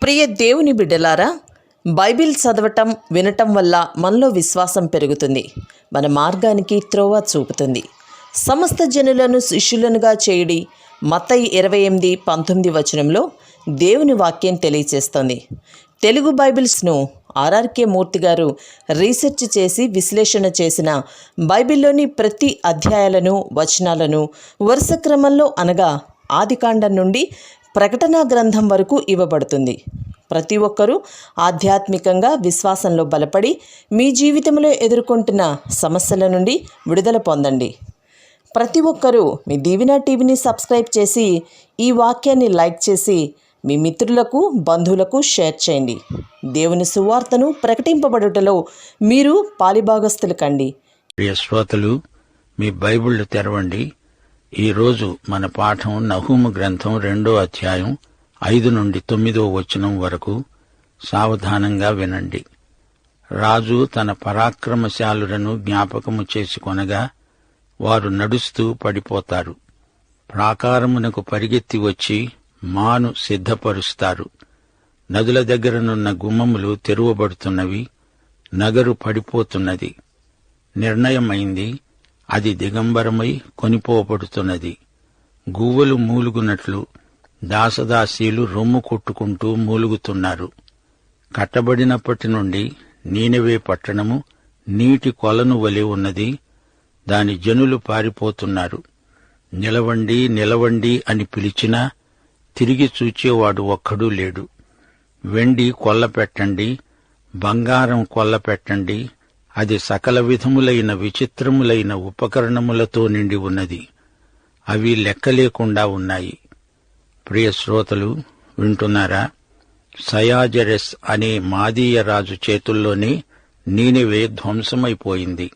ప్రియ దేవుని బిడ్డలారా, బైబిల్ చదవటం వినటం వల్ల మనలో విశ్వాసం పెరుగుతుంది. మన మార్గానికి త్రోవ చూపుతుంది. సమస్త జనులను శిష్యులనుగా చేయుడి మత్తయి 28:19 వచనంలో దేవుని వాక్యం తెలియచేస్తోంది. తెలుగు బైబిల్స్ను ఆర్ఆర్కే మూర్తి గారు రీసెర్చ్ చేసి విశ్లేషణ చేసిన బైబిల్లోని ప్రతి అధ్యాయాలను వచనాలను వరుస క్రమంలో అనగా ఆదికాండం నుండి ప్రకటనా గ్రంథం వరకు ఇవ్వబడుతుంది. ప్రతి ఒక్కరూ ఆధ్యాత్మికంగా విశ్వాసంలో బలపడి మీ జీవితంలో ఎదుర్కొంటున్న సమస్యల నుండి విడుదల పొందండి. ప్రతి ఒక్కరూ మీ దీవెన టీవీని సబ్స్క్రైబ్ చేసి ఈ వాక్యాన్ని లైక్ చేసి మీ మిత్రులకు బంధువులకు షేర్ చేయండి. దేవుని సువార్తను ప్రకటింపబడుటలో మీరు పాలిభాగస్తులు కండి. ప్రియ శ్రోతలు, మీ బైబిళ్లు తెరవండి. ఈరోజు మన పాఠం నహూము గ్రంథం 2వ అధ్యాయం 5 నుండి 9వ వచనం వరకు. సావధానంగా వినండి. రాజు తన పరాక్రమశాలులను జ్ఞాపకము చేసుకొనగా వారు నడుస్తూ పడిపోతారు. ప్రాకారమునకు పరిగెత్తి వచ్చి మాను సిద్ధపరుస్తారు. నదుల దగ్గరనున్న గుమ్మములు తెరువబడుతున్నవి. నగరు పడిపోతున్నది. నిర్ణయమైంది. అది దిగంబరమై కొనిపోబడుతున్నది. గువ్వలు మూలుగునట్లు దాసదాసీలు రొమ్ము కొట్టుకుంటూ మూలుగుతున్నారు. కట్టబడినప్పటి నుండి నీనెవే పట్టణము నీటి కొలను వలె ఉన్నది. దాని జనులు పారిపోతున్నారు. నిలవండి నిలవండి అని పిలిచినా తిరిగి చూచేవాడు ఒక్కడూ లేడు. వెండి కొల్లపెట్టండి, బంగారం కొల్లపెట్టండి, అది సకల విధములైన విచిత్రములైన ఉపకరణములతో నిండి ఉన్నది. అవి లెక్కలేకుండా ఉన్నాయి. ప్రియ శ్రోతలు, వింటున్నారా? సయాజరెస్ అనే మాదీయ రాజు చేతుల్లోనే నీనెవే ధ్వంసమైపోయింది.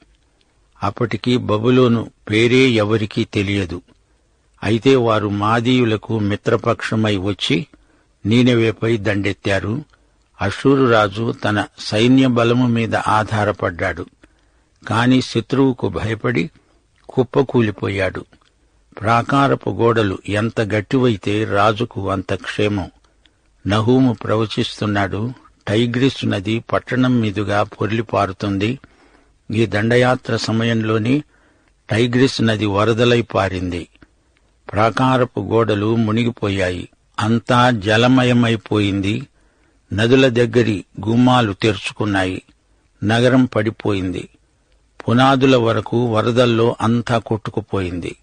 అప్పటికి బబులోను పేరే ఎవరికీ తెలియదు. అయితే వారు మాదీయులకు మిత్రపక్షమై వచ్చి నీనెవేపై దండెత్తారు. అష్షూరు రాజు తన సైన్య బలము మీద ఆధారపడ్డాడు. కాని శత్రువుకు భయపడి కుప్పకూలిపోయాడు. ప్రాకారపు గోడలు ఎంత గట్టివైతే రాజుకు అంత క్షేమం. నహూము ప్రవచిస్తున్నాడు. టైగ్రిస్ నది పట్టణం మీదుగా పొర్లిపారుతుంది. ఈ దండయాత్ర సమయంలోనే టైగ్రిస్ నది వరదలై పారింది. ప్రాకారపు గోడలు మునిగిపోయాయి. అంతా జలమయమైపోయింది. నదుల దగ్గరి గుమ్మాలు తెరుచుకున్నాయి. నగరం పడిపోయింది. పునాదుల వరకు వరదల్లో అంతా కొట్టుకుపోయింది.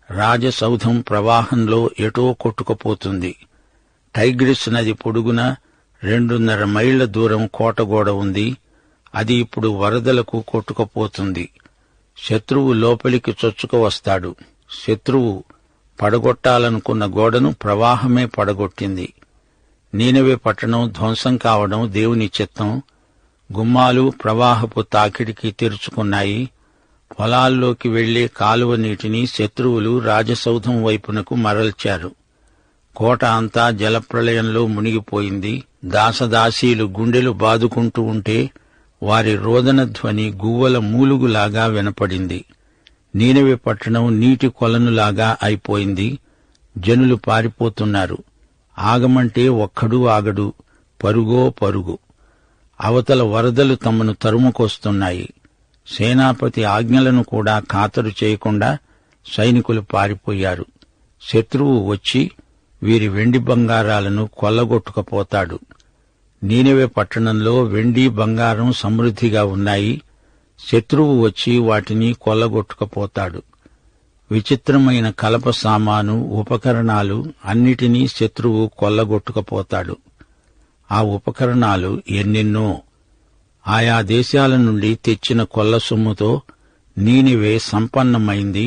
రాజసౌధం ప్రవాహంలో ఎటో కొట్టుకుపోతుంది. టైగ్రిస్ నది పొడుగున 2.5 మైళ్ల దూరం కోటగోడ ఉంది. అది ఇప్పుడు వరదలకు కొట్టుకుపోతుంది. శత్రువు లోపలికి చొచ్చుకు వస్తాడు. శత్రువు పడగొట్టాలనుకున్న గోడను ప్రవాహమే పడగొట్టింది. నీనెవే పట్టణం ధ్వంసం కావడం దేవుని చిత్తం. గుమ్మాలు ప్రవాహపు తాకిడికి తెరుచుకున్నాయి. పొలాల్లోకి వెళ్లే కాలువ నీటిని శత్రువులు రాజసౌధం వైపునకు మరల్చారు. కోట అంతా జలప్రళయంలో మునిగిపోయింది. దాసదాసీలు గుండెలు బాదుకుంటూ ఉంటే వారి రోదన ధ్వని గువ్వల మూలుగులాగా వినపడింది. నీనెవే పట్టణం నీటి కొలనులాగా అయిపోయింది. జనులు పారిపోతున్నారు. ఆగమంటే ఒక్కడూ ఆగడు. పరుగో పరుగు. అవతల వరదలు తమను తరుముకొస్తున్నాయి. సేనాపతి ఆజ్ఞలను కూడా ఖాతరు చేయకుండా సైనికులు పారిపోయారు. శత్రువు వచ్చి వీరి వెండి బంగారాలను కొల్లగొట్టుకుపోతాడు. నీనెవే పట్టణంలో వెండి బంగారం సమృద్ధిగా ఉన్నాయి. శత్రువు వచ్చి వాటిని కొల్లగొట్టుకుపోతాడు. విచిత్రమైన కలప సామాను, ఉపకరణాలు అన్నిటినీ శత్రువు కొల్లగొట్టుకుపోతాడు. ఆ ఉపకరణాలు ఎన్నెన్నో. ఆయా దేశాల నుండి తెచ్చిన కొల్ల సొమ్ముతో నీనెవే సంపన్నమైంది.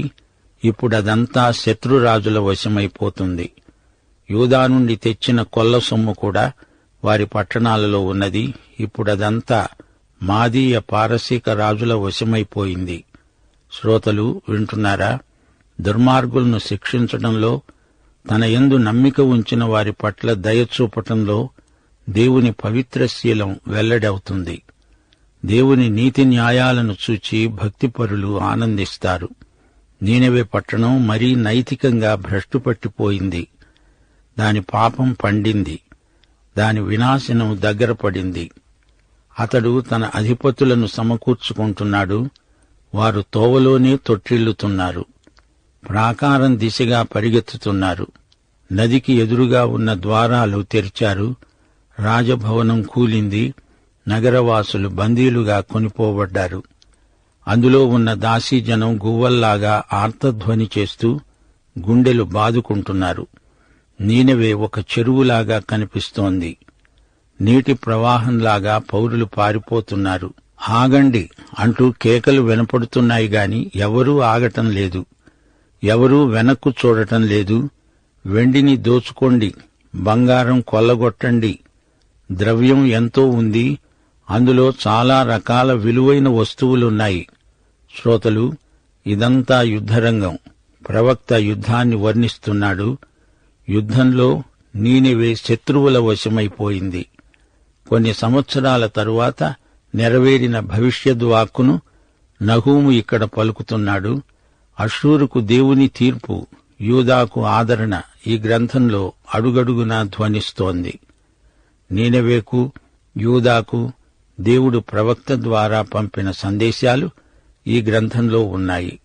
ఇప్పుడదంతా శత్రురాజుల వశమైపోతుంది. యూదా నుండి తెచ్చిన కొల్ల సొమ్ము కూడా వారి పట్టణాలలో ఉన్నది. ఇప్పుడదంతా మాదీయ పారసీక రాజుల వశమైపోయింది. శ్రోతలు, వింటున్నారా? దుర్మార్గులను శిక్షించడంలో, తన యందు నమ్మిక ఉంచిన వారి పట్ల దయచూపటంలో దేవుని పవిత్రశీలం వెల్లడవుతుంది. దేవుని నీతి న్యాయాలను చూచి భక్తిపరులు ఆనందిస్తారు. నీనెవే పట్టణం మరీ నైతికంగా భ్రష్టుపట్టిపోయింది. దాని పాపం పండింది. దాని వినాశనం దగ్గర పడింది. అతడు తన అధిపతులను సమకూర్చుకుంటున్నాడు. వారు తోవలోనే తొట్టిల్లుతున్నారు. ప్రాకారం దిశగా పరిగెత్తుతున్నారు. నదికి ఎదురుగా ఉన్న ద్వారాలు తెరిచారు. రాజభవనం కూలింది. నగరవాసులు బందీలుగా కొనిపోబడ్డారు. అందులో ఉన్న దాసీజనం గువ్వల్లాగా ఆర్తధ్వని చేస్తూ గుండెలు బాదుకుంటున్నారు. నీనెవే ఒక చెరువులాగా కనిపిస్తోంది. నీటి ప్రవాహంలాగా పౌరులు పారిపోతున్నారు. ఆగండి అంటూ కేకలు వినపడుతున్నాయి గాని ఎవరూ ఆగటం లేదు. ఎవరూ వెనక్కు చూడటం లేదు. వెండిని దోచుకోండి, బంగారం కొల్లగొట్టండి. ద్రవ్యం ఎంతో ఉంది. అందులో చాలా రకాల విలువైన వస్తువులున్నాయి. శ్రోతలు, ఇదంతా యుద్ధరంగం. ప్రవక్త యుద్ధాన్ని వర్ణిస్తున్నాడు. యుద్ధంలో నీనెవే శత్రువుల వశమైపోయింది. కొన్ని సంవత్సరాల తరువాత నెరవేరిన భవిష్యద్వాక్కును నహూము ఇక్కడ పలుకుతున్నాడు. అష్షూరుకు దేవుని తీర్పు, యూదాకు ఆదరణ ఈ గ్రంథంలో అడుగడుగునా ధ్వనిస్తోంది. నీనెవేకు, యూదాకు దేవుడు ప్రవక్త ద్వారా పంపిన సందేశాలు ఈ గ్రంథంలో ఉన్నాయి.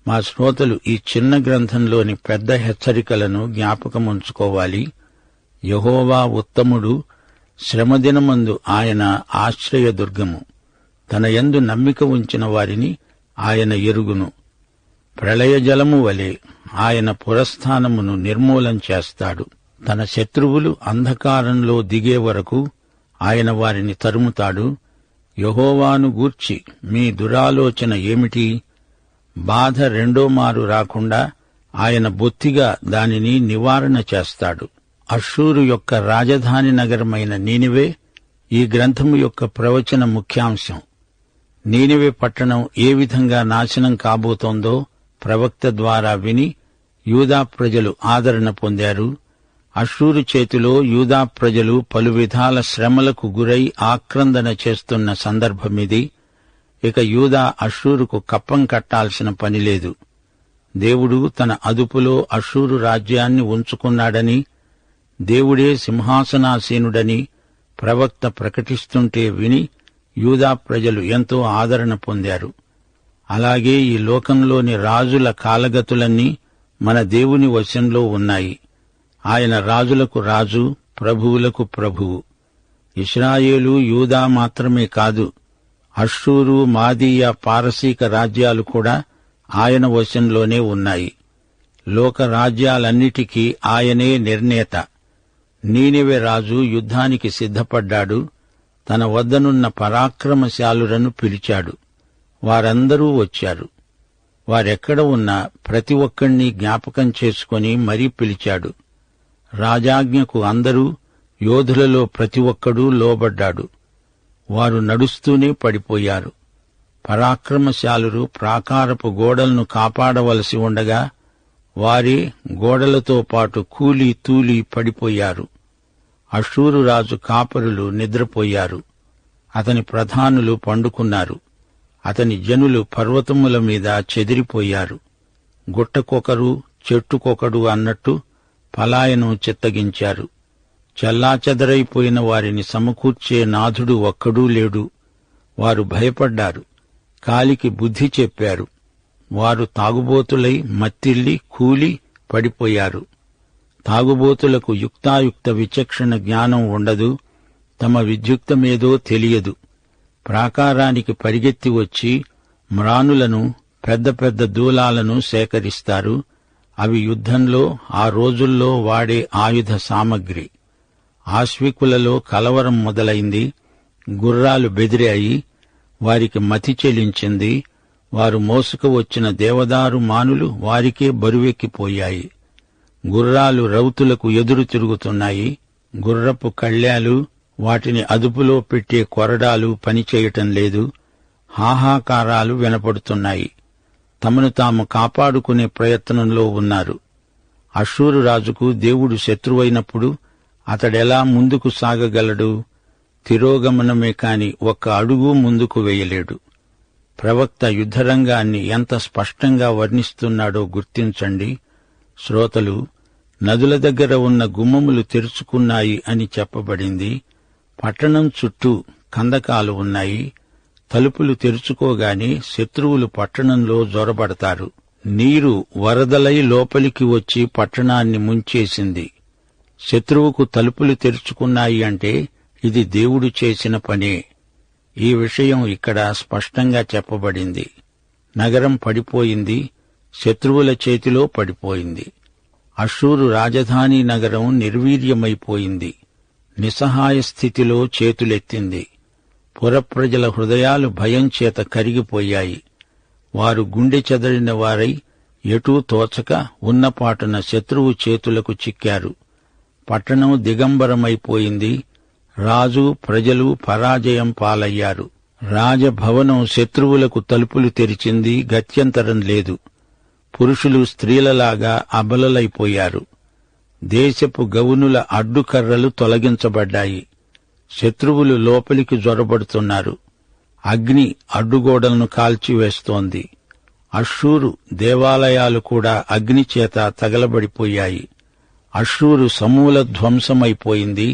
మా శ్రోతలు ఈ చిన్న గ్రంథంలోని పెద్ద హెచ్చరికలను జ్ఞాపకముంచుకోవాలి. యెహోవా ఉత్తముడు, శ్రమదినమందు ఆయన ఆశ్రయదుర్గము. తన యందు నమ్మిక ఉంచిన వారిని ఆయన ఎరుగును. ప్రళయజలము వలె ఆయన పురస్థానమును నిర్మూలం చేస్తాడు. తన శత్రువులు అంధకారంలో దిగే వరకు ఆయన వారిని తరుముతాడు. యెహోవాను గూర్చి మీ దురాలోచన ఏమిటి? బాధ రెండోమారు రాకుండా ఆయన బొత్తిగా దానిని నివారణ చేస్తాడు. అష్షూరు యొక్క రాజధాని నగరమైన నీనెవే ఈ గ్రంథము యొక్క ప్రవచన ముఖ్యాంశం. నీనెవే పట్టణం ఏ విధంగా నాశనం కాబోతోందో ప్రవక్త ద్వారా విని యూదా ప్రజలు ఆదరణ పొందారు. అష్షూరు చేతిలో యూదా ప్రజలు పలు విధాల శ్రమలకు గురై ఆక్రందన చేస్తున్న సందర్భమిది. ఇక యూదా అష్షూరుకు కప్పం కట్టాల్సిన పనిలేదు. దేవుడు తన అదుపులో అష్షూరు రాజ్యాన్ని ఉంచుకున్నాడని, దేవుడే సింహాసనాసీనుడని ప్రవక్త ప్రకటిస్తుంటే విని యూదా ప్రజలు ఎంతో ఆదరణ పొందారు. అలాగే ఈ లోకంలోని రాజుల కాలగతులన్నీ మన దేవుని వశంలో ఉన్నాయి. ఆయన రాజులకు రాజు, ప్రభువులకు ప్రభువు. ఇశ్రాయేలు, యూదా మాత్రమే కాదు, అష్షూరు, మాదీయ, పారసీక రాజ్యాలు కూడా ఆయన వశంలోనే ఉన్నాయి. లోక రాజ్యాలన్నిటికీ ఆయనే నిర్ణేత. నీనెవే రాజు యుద్ధానికి సిద్ధపడ్డాడు. తన వద్దనున్న పరాక్రమశాలులను పిలిచాడు. వారందరూ వచ్చారు. వారెక్కడ ఉన్నా ప్రతి ఒక్కణ్ణి జ్ఞాపకం చేసుకుని మరీ పిలిచాడు. రాజాజ్ఞకు అందరూ, యోధులలో ప్రతి ఒక్కడూ లోబడ్డాడు. వారు నడుస్తూనే పడిపోయారు. పరాక్రమశాలురు ప్రాకారపు గోడలను కాపాడవలసి ఉండగా వారే గోడలతో పాటు కూలి తూలి పడిపోయారు. అష్షూరు రాజు కాపరులు నిద్రపోయారు. అతని ప్రధానులు పండుకున్నారు. అతని జనులు పర్వతముల మీద చెదిరిపోయారు. గుట్టకొకరు, చెట్టుకొకడు అన్నట్టు పలాయనం చిత్తగించారు. చెల్లాచెదరైపోయిన వారిని సమకూర్చే నాథుడు ఒక్కడూ లేడు. వారు భయపడ్డారు. కాలికి బుద్ధి చెప్పారు. వారు తాగుబోతులై మత్తిల్లి కూలి పడిపోయారు. తాగుబోతులకు యుక్తాయుక్త విచక్షణ జ్ఞానం ఉండదు. తమ విద్యుక్తమేదో తెలియదు. ప్రాకారానికి పరిగెత్తి వచ్చి మ్రానులను, పెద్ద పెద్ద దూలాలను సేకరిస్తారు. అవి యుద్ధంలో ఆ రోజుల్లో వాడే ఆయుధ సామగ్రి. ఆశ్వికులలో కలవరం మొదలైంది. గుర్రాలు బెదిరాయి. వారికి మతి చెలించింది. వారు మోసుకు వచ్చిన దేవదారు మానులు వారికే బరువెక్కిపోయాయి. గుర్రాలు రౌతులకు ఎదురు తిరుగుతున్నాయి. గుర్రపు కళ్యాలు, వాటిని అదుపులో పెట్టే కొరడాలు పనిచేయటం లేదు. హాహాకారాలు వినపడుతున్నాయి. తమను తాము కాపాడుకునే ప్రయత్నంలో ఉన్నారు. అష్షూరు రాజుకు దేవుడు శత్రువైనప్పుడు అతడెలా ముందుకు సాగగలడు? తిరోగమనమే కాని ఒక్క అడుగు ముందుకు వేయలేడు. ప్రవక్త యుద్ధరంగాన్ని ఎంత స్పష్టంగా వర్ణిస్తున్నాడో గుర్తించండి. శ్రోతలు, నదుల దగ్గర ఉన్న గుమ్మములు తెరుచుకున్నాయి అని చెప్పబడింది. పట్టణం చుట్టూ కందకాలు ఉన్నాయి. తలుపులు తెరుచుకోగానే శత్రువులు పట్టణంలో జొరబడతారు. నీరు వరదలై లోపలికి వచ్చి పట్టణాన్ని ముంచేసింది. శత్రువుకు తలుపులు తెరుచుకున్నాయి అంటే ఇది దేవుడు చేసిన పనే. ఈ విషయం ఇక్కడ స్పష్టంగా చెప్పబడింది. నగరం పడిపోయింది, శత్రువుల చేతిలో పడిపోయింది. అష్షూరు రాజధాని నగరం నిర్వీర్యమైపోయింది. నిస్సహాయ స్థితిలో చేతులెత్తింది. పురప్రజల హృదయాలు భయం చేత కరిగిపోయాయి. వారు గుండె చెదరిన వారై ఎటూ తోచక ఉన్నపాటున శత్రువు చేతులకు చిక్కారు. పట్టణం దిగంబరమైపోయింది. రాజు ప్రజలు పరాజయం పాలయ్యారు. రాజభవనం శత్రువులకు తలుపులు తెరిచింది. గత్యంతరం లేదు. పురుషులు స్త్రీలలాగా అబలలైపోయారు. దేశపు గవునుల అడ్డుకర్రలు తొలగించబడ్డాయి. శత్రువులు లోపలికి జొరబడుతున్నారు. అగ్ని అడ్డుగోడలను కాల్చివేస్తోంది. అష్షూరు దేవాలయాలు కూడా అగ్నిచేత తగలబడిపోయాయి. అష్షూరు సమూల ధ్వంసమైపోయింది.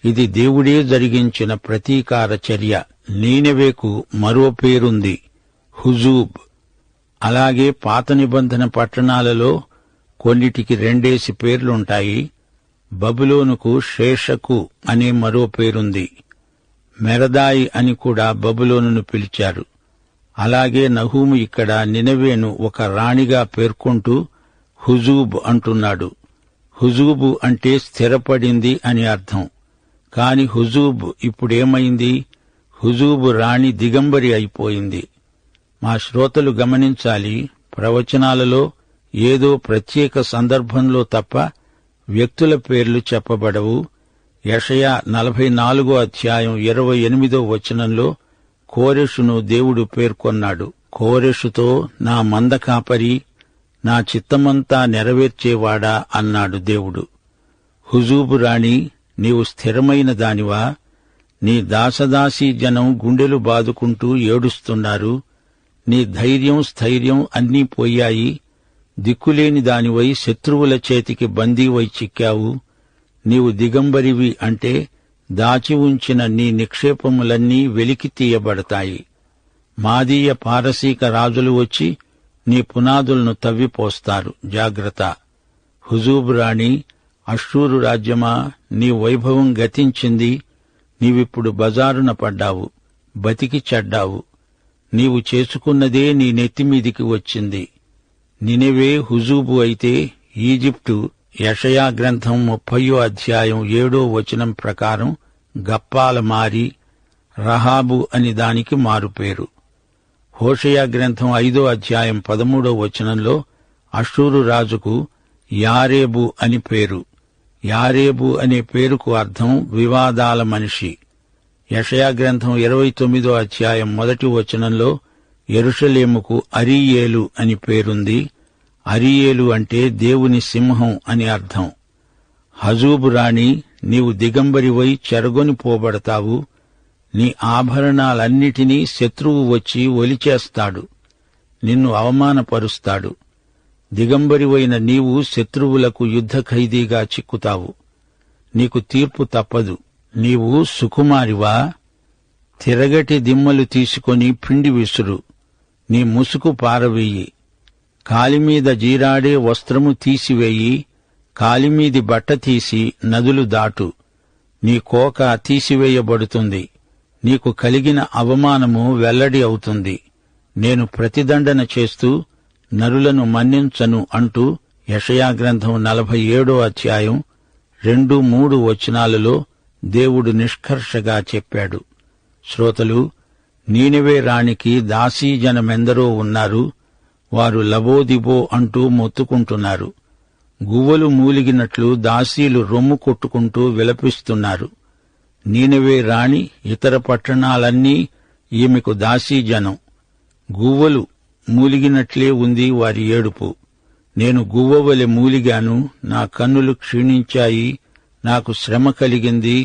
ఇది దేవుడే జరిగించిన ప్రతీకార చర్య. నీనెవేకు మరో పేరుంది, హుజూబ్. అలాగే పాత నిబంధన పట్టణాలలో కొన్నిటికి 2 పేర్లుంటాయి. బబులోనుకు షేషకు అనే మరో పేరుంది. మెరదాయి అని కూడా బబులోనును పిలిచారు. అలాగే నహూము ఇక్కడ నినవేను ఒక రాణిగా పేర్కొంటూ హుజూబ్ అంటున్నాడు. హుజూబు అంటే స్థిరపడింది అని అర్థం. కాని హుజూబ్ ఇప్పుడేమైంది? హుజూబు రాణి దిగంబరి అయిపోయింది. మా శ్రోతలు గమనించాలి, ప్రవచనాలలో ఏదో ప్రత్యేక సందర్భంలో తప్ప వ్యక్తుల పేర్లు చెప్పబడవు. యెషయా 44:28 కోరెషును దేవుడు పేర్కొన్నాడు. కోరెషుతో, నా మందకాపరి, నా చిత్తమంతా నెరవేర్చేవాడా అన్నాడు దేవుడు. హుజూబు రాణి, నీవు స్థిరమైన దానివా? నీ దాసదాసీ జనం గుండెలు బాదుకుంటూ ఏడుస్తున్నారు. నీ ధైర్యం స్థైర్యం అన్నీ పోయాయి. దిక్కులేని దానివై శత్రువుల చేతికి బందీవై చిక్కావు. నీవు దిగంబరివి అంటే దాచి ఉంచిన నీ నిక్షేపములన్నీ వెలికి తీయబడతాయి. మాదీయ పారసీక రాజులు వచ్చి నీ పునాదులను తవ్విపోస్తారు. జాగ్రత్త. హుజూబు రాణి, అష్షూరు రాజ్యమా, నీ వైభవం గతించింది. నీవిప్పుడు బజారున పడ్డావు, బతికి చెడ్డావు. నీవు చేసుకున్నదే నీ నెత్తిమీదికి వచ్చింది. నినెవే హుజూబు అయితే ఈజిప్టు యెషయా గ్రంథం 30:7 ప్రకారం గప్పాల మారి, రహాబు అని దానికి మారుపేరు. హోషేయ గ్రంథం 5:13 అష్షూరు రాజుకు యారేబు అని పేరు. యారేబు అనే పేరుకు అర్థం వివాదాల మనిషి. యెషయా గ్రంథం 29:1 యెరూషలేముకు అరీయేలు అని పేరుంది. అరీయేలు అంటే దేవుని సింహం అని అర్థం. హజూబు రాణి, నీవు దిగంబరివై చెరగొని పోబడతావు. నీ ఆభరణాలన్నిటినీ శత్రువు వచ్చి ఒలిచేస్తాడు, నిన్ను అవమానపరుస్తాడు. దిగంబరివైన నీవు శత్రువులకు యుద్ధ ఖైదీగా చిక్కుతావు. నీకు తీర్పు తప్పదు. నీవు సుకుమారివా? తిరగటి దిమ్మలు తీసుకొని పిండి విసురు. నీ ముసుగు పారవేయి. కాలిమీద జీరాడే వస్త్రము తీసివేయి. కాలిమీది బట్ట తీసి నదులు దాటు. నీ కోక తీసివేయబడుతుంది. నీకు కలిగిన అవమానము వెల్లడి అవుతుంది. నేను ప్రతిదండన చేస్తూ నరులను మన్నించను అంటూ యెషయా గ్రంథం 47:2-3 దేవుడు నిష్కర్షగా చెప్పాడు. శ్రోతలు, నీనెవే రాణికి దాసీజనమెందరో ఉన్నారు. వారు లబోదిబో అంటూ మొత్తుకుంటున్నారు. గువ్వలు మూలిగినట్లు దాసీలు రొమ్ము కొట్టుకుంటూ విలపిస్తున్నారు. నీనెవే రాణి, ఇతర పట్టణాలన్నీ ఈమెకు దాసీజనం. గువ్వలు మూలిగినట్లే ఉంది వారి ఏడుపు. నేను గువ్వవలె మూలిగాను, నా కన్నులు క్షీణించాయి, నాకు శ్రమ కలిగింది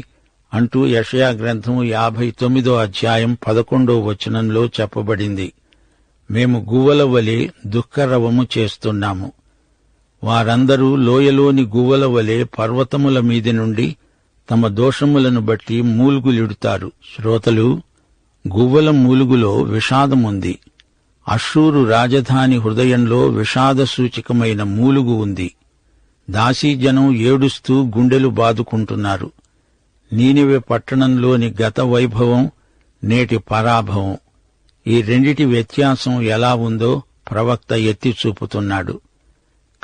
అంటూ యెషయా గ్రంథం 59:11 చెప్పబడింది. మేము గువ్వల వలె దుఃఖరవము చేస్తున్నాము. వారందరూ లోయలోని గువ్వల వలె పర్వతముల మీది నుండి తమ దోషములను బట్టి మూలుగులిడుతారు. శ్రోతలు, గువ్వల మూలుగులో విషాదముంది. అష్షూరు రాజధాని హృదయంలో విషాద సూచకమైన మూలుగు ఉంది. దాసీజనం ఏడుస్తూ గుండెలు బాదుకుంటున్నారు. నీనివే పట్టణంలోని గత వైభవం, నేటి పరాభవం, ఈ రెండిటి వ్యత్యాసం ఎలా ఉందో ప్రవక్త ఎత్తి చూపుతున్నాడు.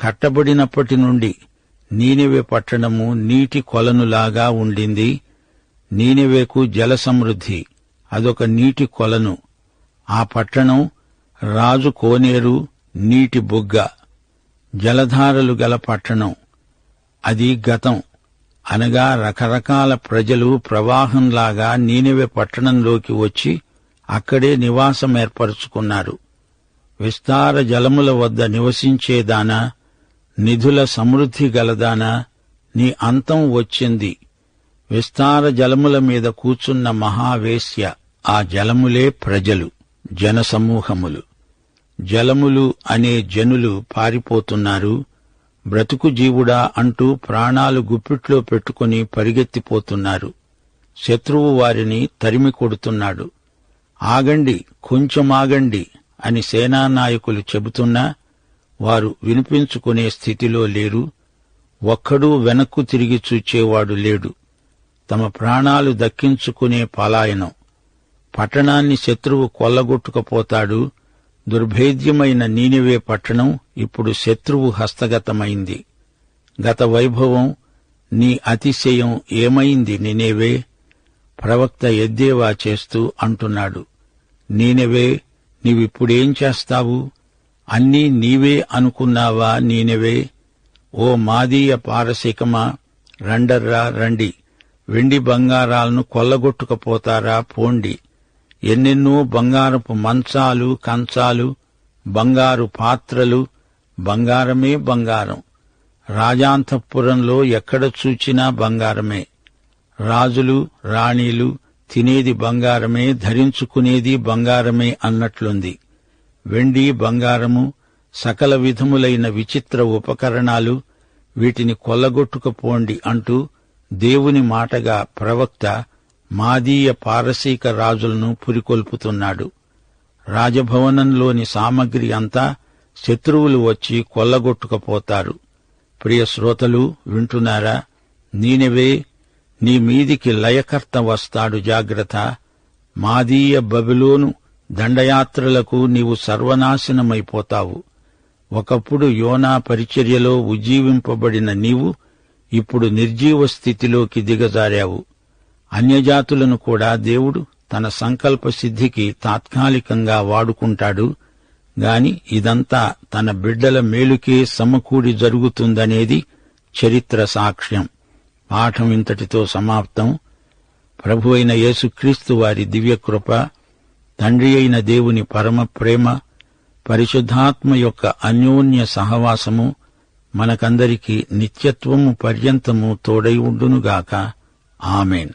కట్టబడినప్పటి నుండి నీనివే పట్టణము నీటి కొలనులాగా ఉండింది. నీనివేకు జల సమృద్ధి, అదొక నీటి కొలను. ఆ పట్టణం రాజు కోనేరు, నీటి బుగ్గ, జలధారలు గల పట్టణం. అది గతం, అనగా రకరకాల ప్రజలు ప్రవాహంలాగా నీనివే పట్టణంలోకి వచ్చి అక్కడే నివాసమేర్పరుచుకున్నారు. విస్తార జలముల వద్ద నివసించేదానా, నిధుల సమృద్ధి గలదానా, నీ అంతం వచ్చింది. విస్తార జలముల మీద కూచున్న మహావేశ్య, ఆ జలములే ప్రజలు, జనసమూహములు. జలములు అనే జనులు పారిపోతున్నారు. బ్రతుకు జీవుడా అంటూ ప్రాణాలు గుప్పిట్లో పెట్టుకుని పరిగెత్తిపోతున్నారు. శత్రువు వారిని తరిమి కొడుతున్నాడు. ఆగండి, కొంచెమాగండి అని సేనానాయకులు చెబుతున్నా వారు వినిపించుకునే స్థితిలో లేరు. ఒక్కడూ వెనక్కు తిరిగి చూచేవాడు లేడు. తమ ప్రాణాలు దక్కించుకునే పలాయనం. పట్టణాన్ని శత్రువు కొల్లగొట్టుకుపోతాడు. దుర్భేద్యమైన నీనివే పట్టణం ఇప్పుడు శత్రువు హస్తగతమైంది. గత వైభవం, నీ అతిశయం ఏమైంది నీనేవే? ప్రవక్త ఎద్దేవా చేస్తూ అంటున్నాడు, నీనెవే, నీవిప్పుడేం చేస్తావు? అన్నీ నీవే అనుకున్నావా నీనెవే? ఓ మాదీయ పారసికమా, రండర్రా రండి, వెండి బంగారాలను కొల్లగొట్టుకుపోతారా పోండి. ఎన్నెన్నో బంగారపు మంచాలు, కంచాలు, బంగారు పాత్రలు, బంగారమే బంగారం. రాజాంతఃపురంలో ఎక్కడ చూచినా బంగారమే. రాజులు, రాణీలు తినేది బంగారమే, ధరించుకునేది బంగారమే అన్నట్లుంది. వెండి, బంగారము, సకల విధములైన విచిత్ర ఉపకరణాలు, వీటిని కొల్లగొట్టుకుపోండి అంటూ దేవుని మాటగా ప్రవక్త మాదీయ పారసీక రాజులను పురికొల్పుతున్నాడు. రాజభవనంలోని సామగ్రి అంతా శత్రువులు వచ్చి కొల్లగొట్టుకుపోతారు. ప్రియ శ్రోతలు, వింటున్నారా? నీనెవే, నీ మీదికి లయకర్త వస్తాడు, జాగ్రత్త. మాదీయ బబులోను దండయాత్రలకు నీవు సర్వనాశనమైపోతావు. ఒకప్పుడు యోనా పరిచర్యలో ఉజ్జీవింపబడిన నీవు ఇప్పుడు నిర్జీవ స్థితిలోకి దిగజారావు. అన్యజాతులను కూడా దేవుడు తన సంకల్ప సిద్ధికి తాత్కాలికంగా వాడుకుంటాడు. గాని ఇదంతా తన బిడ్డల మేలుకే సమకూడి జరుగుతుందనేది చరిత్ర సాక్ష్యం. పాఠం ఇంతటితో సమాప్తం. ప్రభువైన యేసుక్రీస్తు వారి దివ్యకృప, తండ్రి అయిన దేవుని పరమ ప్రేమ, పరిశుద్ధాత్మ యొక్క అన్యోన్య సహవాసము మనకందరికీ నిత్యత్వము పర్యంతము తోడై ఉండునుగాక. ఆమేన్.